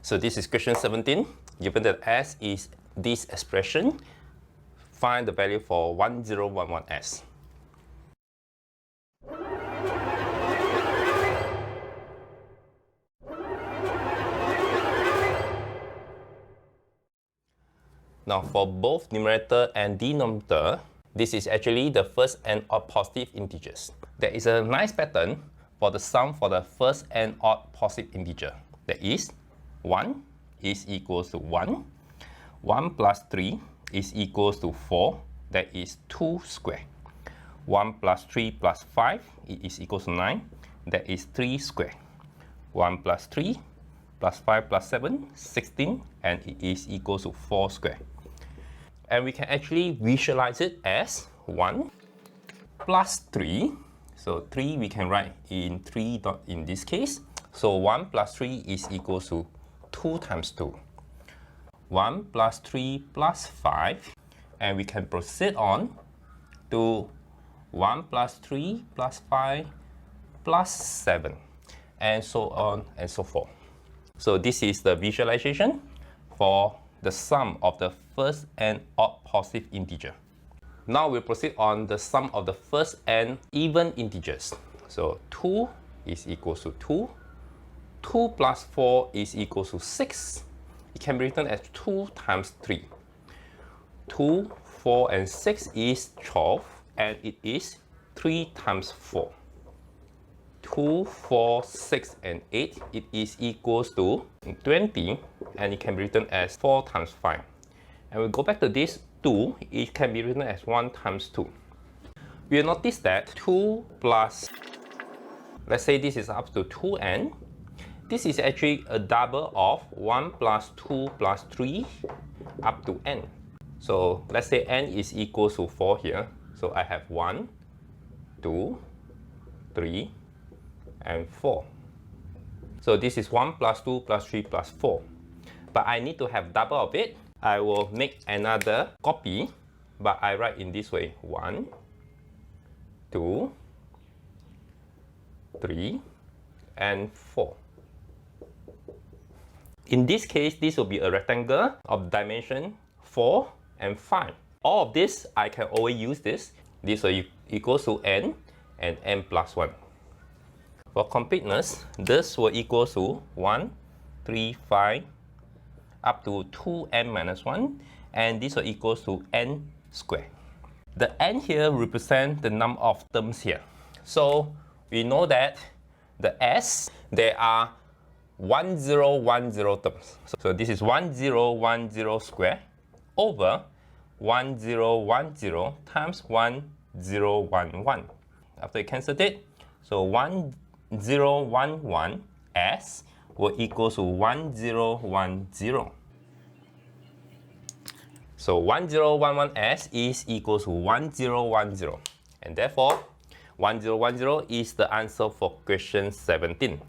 So this is question 17. Given that S is this expression, find the value for 1011S. Now for both numerator and denominator, this is actually the first and odd positive integers. There is a nice pattern for the sum for the first and odd positive integer. That is 1 is equals to 1. 1 plus 3 is equals to 4. That is 2 square. 1 plus 3 plus 5 is equals to 9. That is 3 square. 1 plus 3 plus 5 plus 7, 16, and it is equals to 4 square. And we can actually visualize it as 1 plus 3. So 3 we can write in 3 dot in this case. So 1 plus 3 is equals to 2 times 2. 1 plus 3 plus 5. And we can proceed on to 1 plus 3 plus 5 plus 7. And so on and so forth. So this is the visualization for the sum of the first and odd positive integer. Now we'll proceed on the sum of the first and even integers. So 2 is equals to 2. 2 plus 4 is equals to 6. It can be written as 2 times 3. 2, 4, and 6 is 12, and it is 3 times 4. 2, 4, 6, and 8, it is equals to 20, and it can be written as 4 times 5. And we go back to this 2, it can be written as 1 times 2. We'll notice that 2 plus, let's say this is up to 2n. This is actually a double of 1 plus 2 plus 3 up to n. So let's say n is equals to 4 here. So I have 1, 2, 3, and 4. So this is 1 plus 2 plus 3 plus 4. But I need to have double of it. I will make another copy, but I write in this way: 1, 2, 3, and 4. In this case, this will be a rectangle of dimension 4 and 5. All of this, I can always use this. This will equals to n and n plus 1. For completeness, this will equal to 1, 3, 5, up to 2n minus 1, and this will equal to n squared. The n here represents the number of terms here. So we know that the s, there are 1010 terms. So this is 1010 squared over 1010 times 1011. After you cancel it, so 1011 s will equal to 1010. So 1011s is equal to 1010. And therefore, 1010 is the answer for question 17.